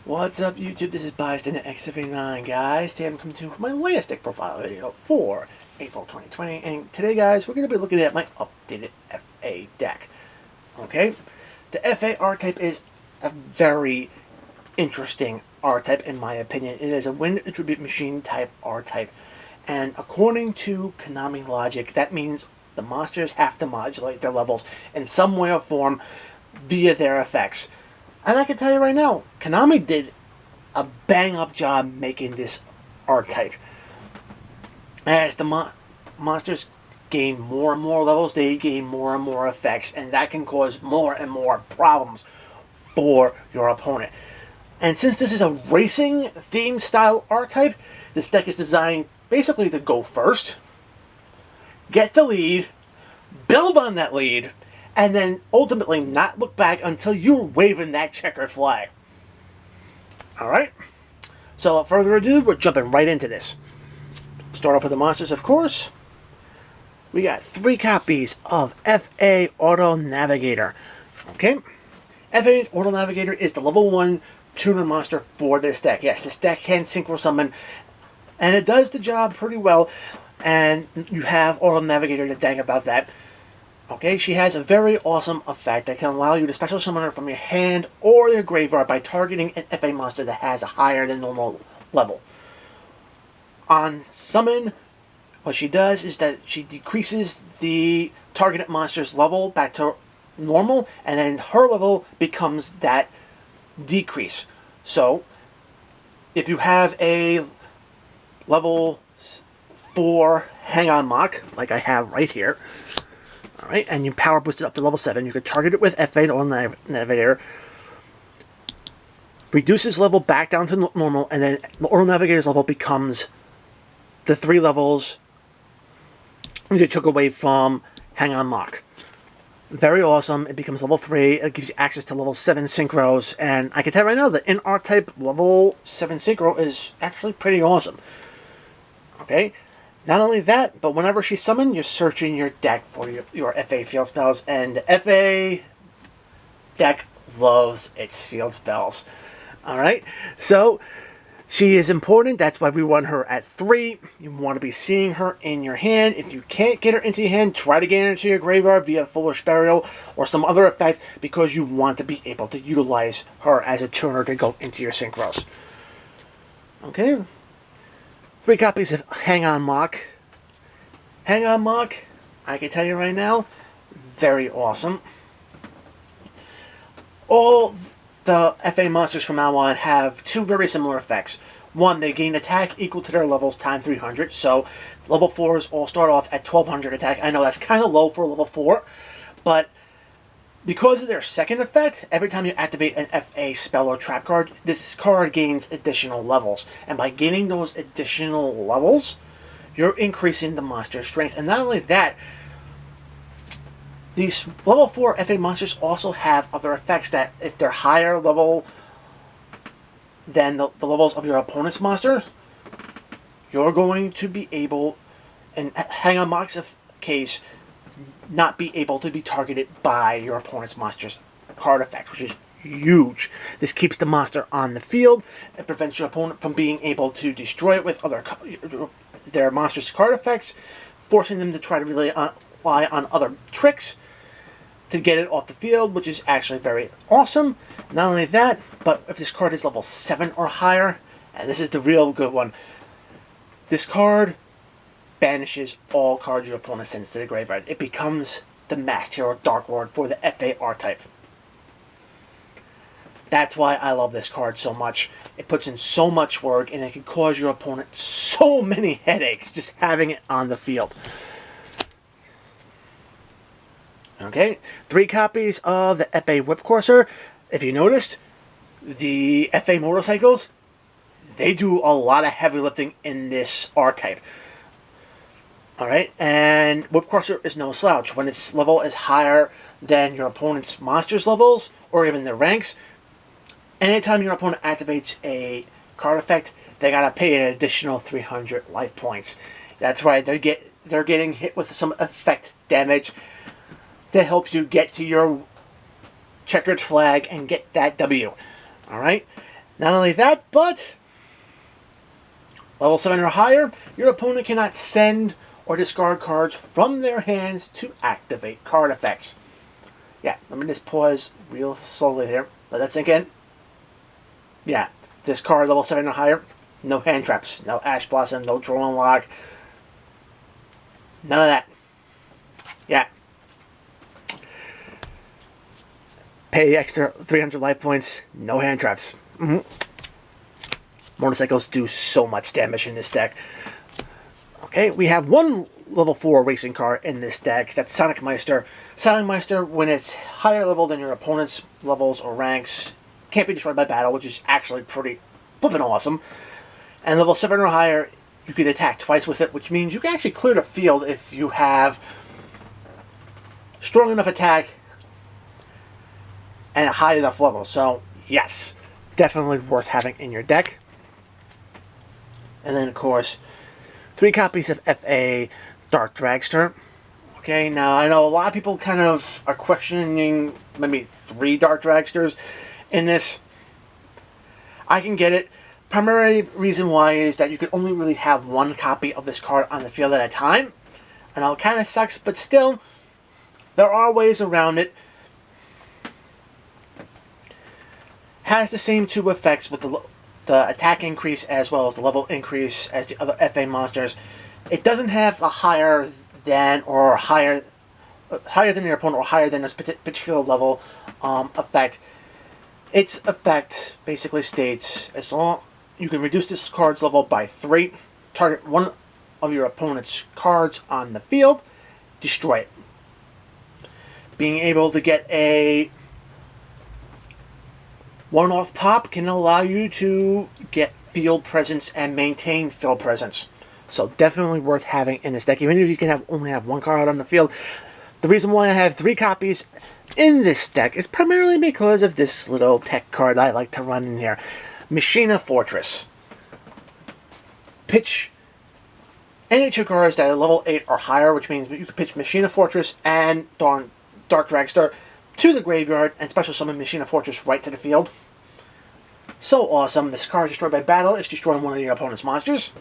What's up, YouTube? This is Bystander X79, guys. Today I'm coming to my latest deck profile video for April 2020. And today, guys, we're going to be looking at my updated FA deck. Okay? The FA archetype is a very interesting archetype, in my opinion. It is a wind attribute machine type archetype. And according to Konami logic, that means the monsters have to modulate their levels in some way or form via their effects. And I can tell you right now, Konami did a bang-up job making this archetype. As the monsters gain more and more levels, they gain more and more effects, and that can cause more and more problems for your opponent. And since this is a racing-themed style archetype, this deck is designed basically to go first, get the lead, build on that lead, and then ultimately not look back until you're waving that checkered flag. Alright? So without further ado, we're jumping right into this. Start off with the monsters, of course. We got 3 copies of FA Auto Navigator. Okay? FA Auto Navigator is the level 1 tuner monster for this deck. Yes, this deck can synchro summon, and it does the job pretty well. And you have Auto Navigator to thank about that. Okay, she has a very awesome effect that can allow you to special summon her from your hand or your graveyard by targeting an FA monster that has a higher than normal level. On summon, what she does is that she decreases the targeted monster's level back to normal, and then her level becomes that decrease. So, if you have a level 4 Hang On Mock, like I have right here, alright, and you power boost it up to level 7. You can target it with FA Auto Navigator. Reduces level back down to normal, and then the Auto Navigator's level becomes the 3 levels you took away from Hang On Mock. Very awesome. It becomes level 3. It gives you access to level 7 synchros, and I can tell you right now that in archetype, level 7 synchro is actually pretty awesome. Okay? Not only that, but whenever she's summoned, you're searching your deck for your FA field spells, and the FA deck loves its field spells. Alright? So, she is important. That's why we want her at 3. You want to be seeing her in your hand. If you can't get her into your hand, try to get her into your graveyard via Foolish Burial or some other effect, because you want to be able to utilize her as a tuner to go into your synchros. Okay? 3 copies of Hang On Mock. Hang On Mock, I can tell you right now, very awesome. All the FA monsters from now on have 2 very similar effects. One, they gain attack equal to their levels times 300. So, level 4s all start off at 1200 attack. I know that's kind of low for level 4, but because of their second effect, every time you activate an FA spell or trap card, this card gains additional levels. And by gaining those additional levels, you're increasing the monster's strength. And not only that, these level 4 FA monsters also have other effects that, if they're higher level than the levels of your opponent's monsters, you're going to be able, in Hang On Mock's case, not be able to be targeted by your opponent's monster's card effect, which is huge. This keeps the monster on the field. It prevents your opponent from being able to destroy it with their monster's card effects, forcing them to try to rely on other tricks to get it off the field, which is actually very awesome. Not only that, but if this card is level 7 or higher, and this is the real good one, this card banishes all cards your opponent sends to the graveyard. It becomes the Masked Hero Dark Lord for the FA archetype. That's why I love this card so much. It puts in so much work, and it can cause your opponent so many headaches just having it on the field. Okay, 3 copies of the FA Whip Courser. If you noticed, the FA motorcycles, they do a lot of heavy lifting in this archetype. Alright, and Whip Courser is no slouch. When its level is higher than your opponent's monster's levels, or even their ranks, anytime your opponent activates a card effect, they gotta pay an additional 300 life points. That's right, they're getting hit with some effect damage to help you get to your checkered flag and get that W. Alright? Not only that, but level 7 or higher, your opponent cannot send or discard cards from their hands to activate card effects. Yeah, let me just pause real slowly here. Let that sink in. Yeah, this card, level 7 or higher, no hand traps, no Ash Blossom, no Draw and Lock. None of that. Yeah. Pay extra 300 life points, no hand traps. Motorcycles do so much damage in this deck. Okay, we have one level 4 racing card in this deck. That's Sonic Meister. Sonic Meister, when it's higher level than your opponent's levels or ranks, can't be destroyed by battle, which is actually pretty flippin' awesome. And level 7 or higher, you can attack twice with it, which means you can actually clear the field if you have strong enough attack and a high enough level. So, yes, definitely worth having in your deck. And then, of course, 3 copies of FA Dark Dragster. Okay, now I know a lot of people kind of are questioning maybe 3 Dark Dragsters in this. I can get it. Primary reason why is that you could only really have 1 copy of this card on the field at a time. And it kind of sucks, but still, there are ways around it. Has the same 2 effects with the attack increase as well as the level increase as the other FA monsters. It doesn't have a higher than your opponent or higher than this particular level effect. Its effect basically states as long you can reduce this card's level by 3, target one of your opponent's cards on the field, destroy it. Being able to get a one-off pop can allow you to get field presence and maintain field presence. So definitely worth having in this deck, even if you can only have 1 card on the field. The reason why I have 3 copies in this deck is primarily because of this little tech card I like to run in here. Machina Fortress. Pitch any 2 cards that are level 8 or higher, which means you can pitch Machina Fortress and Dark Dragster to the graveyard and special summon Machina Fortress right to the field. So awesome. This card is destroyed by battle. It's destroying one of your opponent's monsters.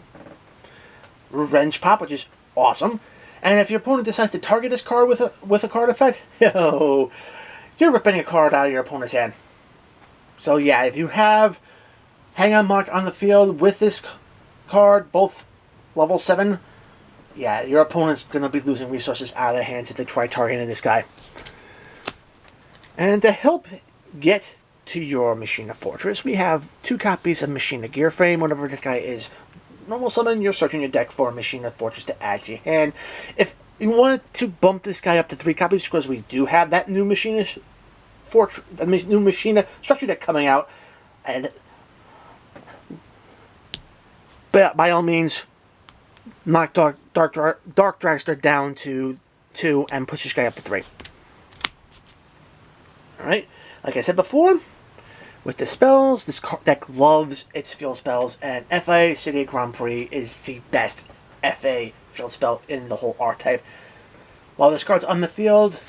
Revenge Pop, which is awesome. And if your opponent decides to target this card with a card effect, yo, you're ripping a card out of your opponent's hand. So yeah, if you have Hang On Mark on the field with this card, both level 7, yeah, your opponent's going to be losing resources out of their hands if they try targeting this guy. And to help get to your Machina Fortress, we have 2 copies of Machina Gear Frame. Whenever this guy is normal summon, you're searching your deck for a Machina Fortress to add to your hand. If you want to bump this guy up to 3 copies, because we do have that new Machina Fortress, the new Machina structure deck coming out, and by all means, knock Dark Dragster down to 2 and push this guy up to 3. Alright, like I said before, with the spells, this deck loves its field spells, and FA City Grand Prix is the best FA field spell in the whole archetype. While this card's on the field,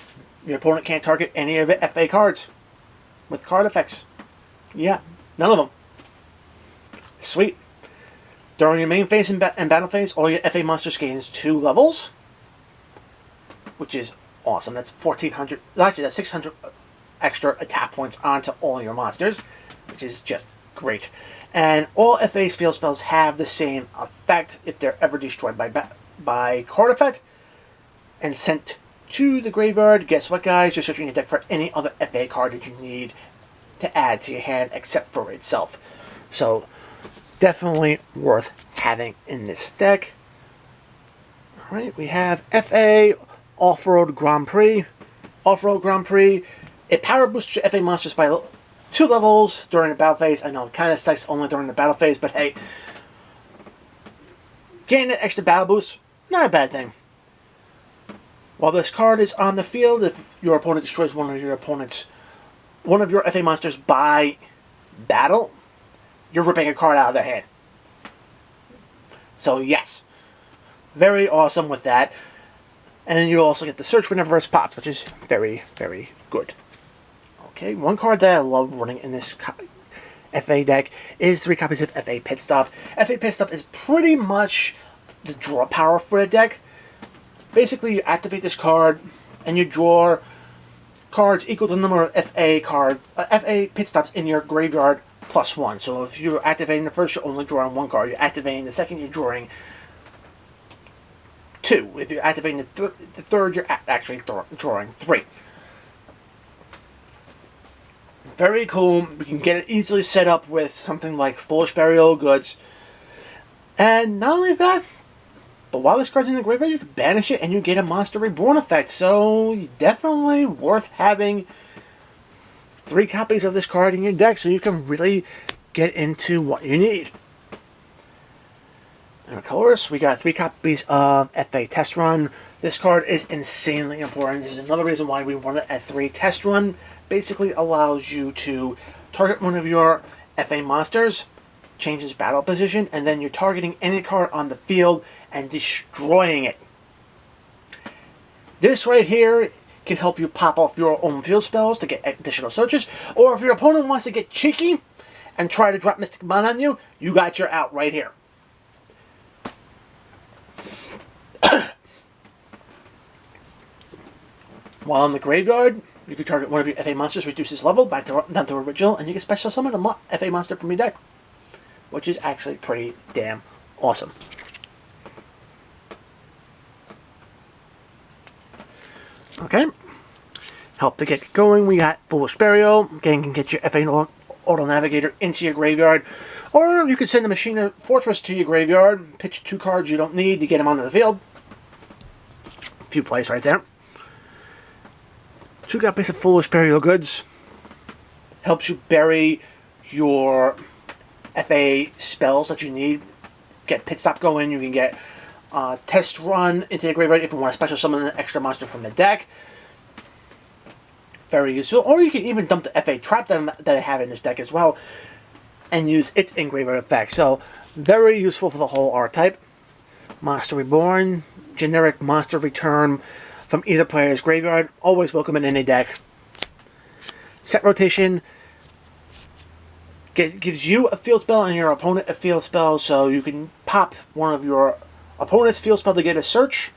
your opponent can't target any of the FA cards with card effects. Yeah, none of them. Sweet. During your main phase and battle phase, all your FA monsters gains 2 levels, which is awesome. That's 1,400. Actually, that's 600 extra attack points onto all your monsters, which is just great. And all FA's field spells have the same effect if they're ever destroyed by card effect and sent to the graveyard. Guess what, guys? You're searching your deck for any other FA card that you need to add to your hand except for itself. So definitely worth having in this deck. Alright, we have FA Off-Road Grand Prix. Off-Road Grand Prix, it power boosts your FA monsters by 2 levels during the battle phase. I know it kind of sucks only during the battle phase, but hey, getting an extra battle boost, not a bad thing. While this card is on the field, if your opponent destroys one of your FA monsters by battle, you're ripping a card out of their hand. So yes, very awesome with that. And then you also get the search whenever it pops, which is very, very good. Okay, one card that I love running in this FA deck is 3 copies of FA Pit Stop. FA Pit Stop is pretty much the draw power for the deck. Basically, you activate this card and you draw cards equal to the number of FA Pit Stops in your graveyard plus 1. So if you're activating the first, you're only drawing 1 card. You're activating the second, you're drawing 2. If you're activating the third, you're actually drawing 3. Very cool. We can get it easily set up with something like Foolish Burial Goods. And not only that, but while this card's in the graveyard, you can banish it and you get a Monster Reborn effect. So definitely worth having 3 copies of this card in your deck so you can really get into what you need. And of course, we got 3 copies of FA Test Run. This card is insanely important. This is another reason why we want it at 3. Test Run basically allows you to target one of your FA monsters, changes battle position, and then you're targeting any card on the field and destroying it. This right here can help you pop off your own field spells to get additional searches, or if your opponent wants to get cheeky and try to drop Mystic Command on you, you got your out right here. While in the graveyard, you can target one of your FA monsters, reduce its level back down to original, and you can special summon a FA monster from your deck, which is actually pretty damn awesome. Okay, help to get going. We got Foolish Burial. Again, can get your FA Auto Navigator into your graveyard, or you could send the Machina Fortress to your graveyard, pitch 2 cards you don't need to get them onto the field. A few plays right there. 2 copies of Foolish Burial Goods. Helps you bury your FA spells that you need. Get Pit Stop going. You can get Test Run into the graveyard if you want to special summon an extra monster from the deck. Very useful. Or you can even dump the FA Trap that I have in this deck as well and use its in-graveyard effect. So, very useful for the whole archetype. Monster Reborn. Generic monster return from either player's graveyard. Always welcome in any deck. Set rotation gives you a field spell and your opponent a field spell, so you can pop one of your opponent's field spell to get a search.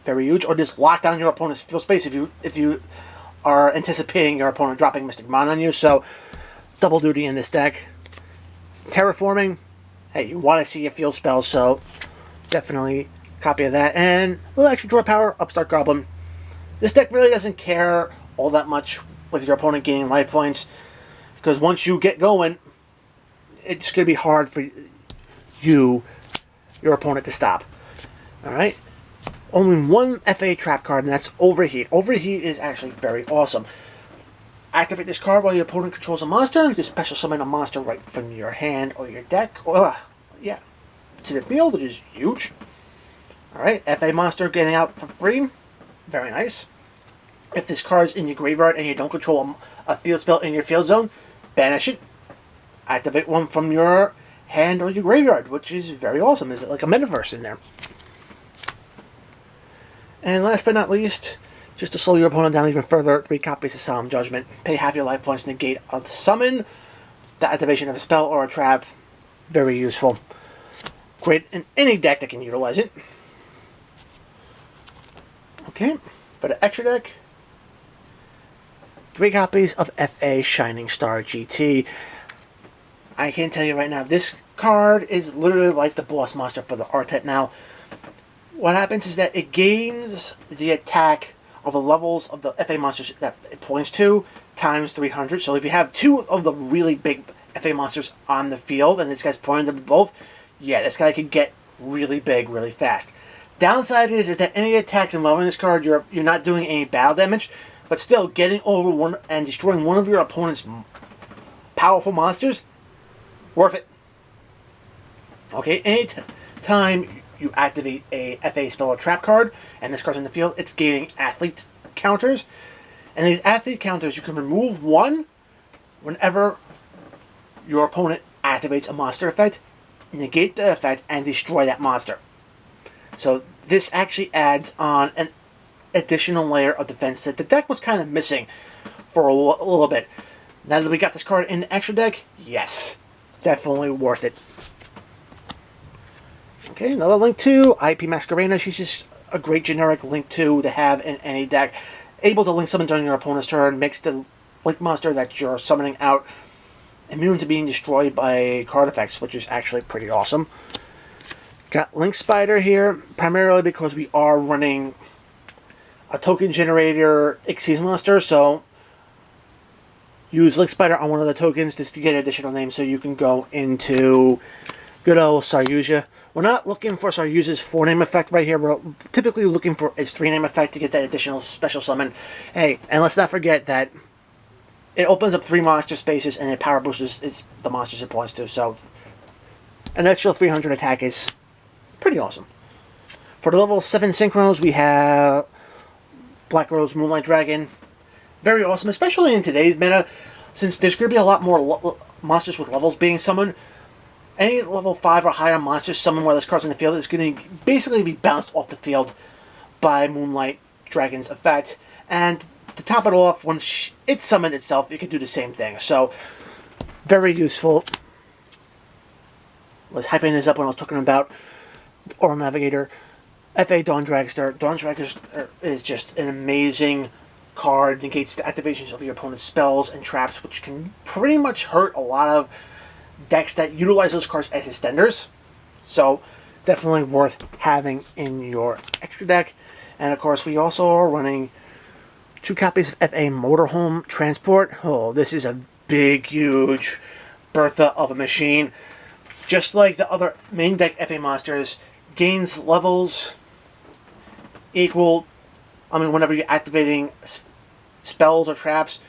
Very huge. Or just lock down your opponent's field space if you are anticipating your opponent dropping Mystic Command on you. So double duty in this deck. Terraforming. Hey, you want to see your field spells, so definitely copy of that. And a little extra draw power, Upstart Goblin. This deck really doesn't care all that much with your opponent gaining life points, because once you get going, it's going to be hard for your opponent to stop. Alright? Only 1 FA trap card, and that's Overheat. Overheat is actually very awesome. Activate this card while your opponent controls a monster. You can special summon a monster right from your hand or your deck, or yeah, to the field, which is huge. Alright, FA monster getting out for free. Very nice. If this card's in your graveyard and you don't control a field spell in your field zone, banish it. Activate one from your hand or your graveyard, which is very awesome. Is it like a metaverse in there? And last but not least, just to slow your opponent down even further, 3 copies of Solemn Judgment. Pay half your life points, negate a summon, the activation of a spell or a trap. Very useful. Great in any deck that can utilize it. Okay, for the extra deck, 3 copies of FA Shining Star GT. I can tell you right now, this card is literally like the boss monster for the archetype now. What happens is that it gains the attack of the levels of the FA monsters that it points to times 300. So if you have 2 of the really big FA monsters on the field and this guy's pointing them both, yeah, this guy can get really big really fast. Downside is that any attacks involving this card, you're not doing any battle damage, but still getting over one and destroying one of your opponent's powerful monsters, worth it. Okay, anytime you activate a FA spell or trap card, and this card's in the field, it's gaining athlete counters. And these athlete counters, you can remove 1 whenever your opponent activates a monster effect, negate the effect, and destroy that monster. So this actually adds on an additional layer of defense that the deck was kind of missing for a little bit. Now that we got this card in the extra deck, yes, Definitely worth it. Okay, another Link 2, IP Masquerena. She's just a great generic Link 2 to have in any deck. Able to link summon during your opponent's turn, makes the Link monster that you're summoning out immune to being destroyed by card effects, which is actually pretty awesome. Got Link Spider here, primarily because we are running a token generator Xyz monster, so use Link Spider on one of the tokens just to get additional names so you can go into good old Saryuja. We're not looking for Saryuja's 4-name effect right here. We're typically looking for its 3-name effect to get that additional special summon. Hey, and let's not forget that it opens up 3 monster spaces and it power boosts the monsters it points to. So an extra 300 attack is pretty awesome. For the level 7 synchros, we have Black Rose Moonlight Dragon. Very awesome, especially in today's meta, since there's going to be a lot more monsters with levels being summoned. Any level 5 or higher monsters summoned while this card's in the field is going to basically be bounced off the field by Moonlight Dragon's effect. And to top it off, when it's summoned itself, it can do the same thing. So, very useful. I was hyping this up when I was talking about Oral Navigator. FA Dawn Dragster. Dawn Dragster is just an amazing card. Negates the activations of your opponent's spells and traps, which can pretty much hurt a lot of decks that utilize those cards as extenders. So, definitely worth having in your extra deck. And of course, we also are running 2 copies of FA Motorhome Transport. Oh, this is a big, huge Bertha of a machine. Just like the other main deck FA monsters, gains levels equal, whenever you're activating spells or traps,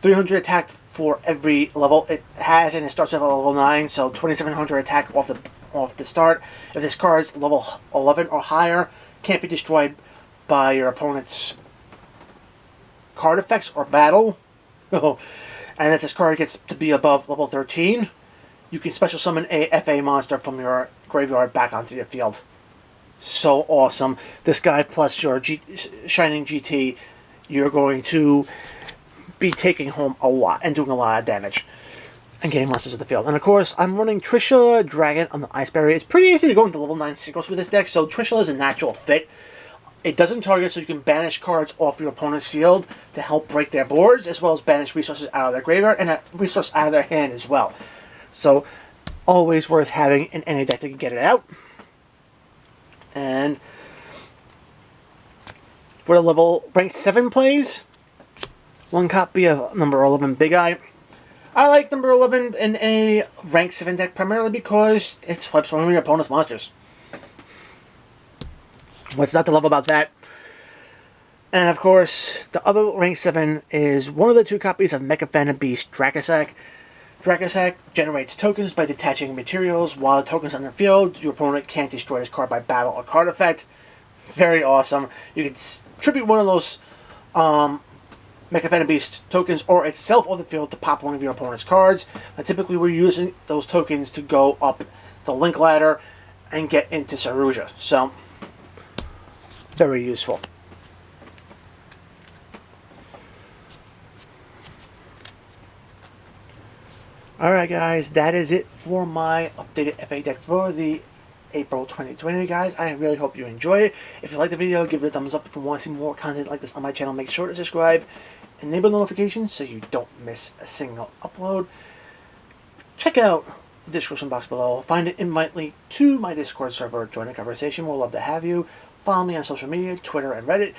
300 attack for every level it has, and it starts at level 9, so 2700 attack off the start. If this card is level 11 or higher, can't be destroyed by your opponent's card effects or battle. And if this card gets to be above level 13, you can special summon a FA monster from your graveyard back onto your field. So awesome. This guy plus your Shining GT, you're going to be taking home a lot and doing a lot of damage and getting monsters to the field. And of course, I'm running Trisha Dragon on the Ice Barrier. It's pretty easy to go into level 9 synchros with this deck, so Trisha is a natural fit. It doesn't target, so you can banish cards off your opponent's field to help break their boards, as well as banish resources out of their graveyard and a resource out of their hand as well. So, always worth having in any deck that can get it out. And for the level rank 7 plays, 1 copy of number 11 Big Eye. I like number 11 in a rank 7 deck primarily because it swipes one of your opponent's monsters. What's not to love about that? And of course, the other rank 7 is one of the 2 copies of Mecha Phantom Beast Dracosac. Dracosac generates tokens by detaching materials. While the token's on the field, your opponent can't destroy this card by battle or card effect. Very awesome. You can tribute one of those Mecha Phantom Beast tokens or itself on the field to pop one of your opponent's cards. And typically we're using those tokens to go up the link ladder and get into Saryuja. So, very useful. Alright guys, that is it for my updated FA deck for the April 2020, guys. I really hope you enjoy it. If you like the video, give it a thumbs up. If you want to see more content like this on my channel, make sure to subscribe. Enable notifications so you don't miss a single upload. Check out the description box below. Find an invite link to my Discord server. Join the conversation. We'll love to have you. Follow me on social media, Twitter and Reddit.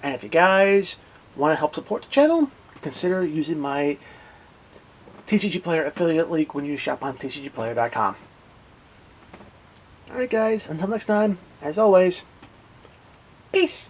And if you guys want to help support the channel, consider using my TCG Player affiliate link when you shop on tcgplayer.com. Alright guys, until next time, as always, peace!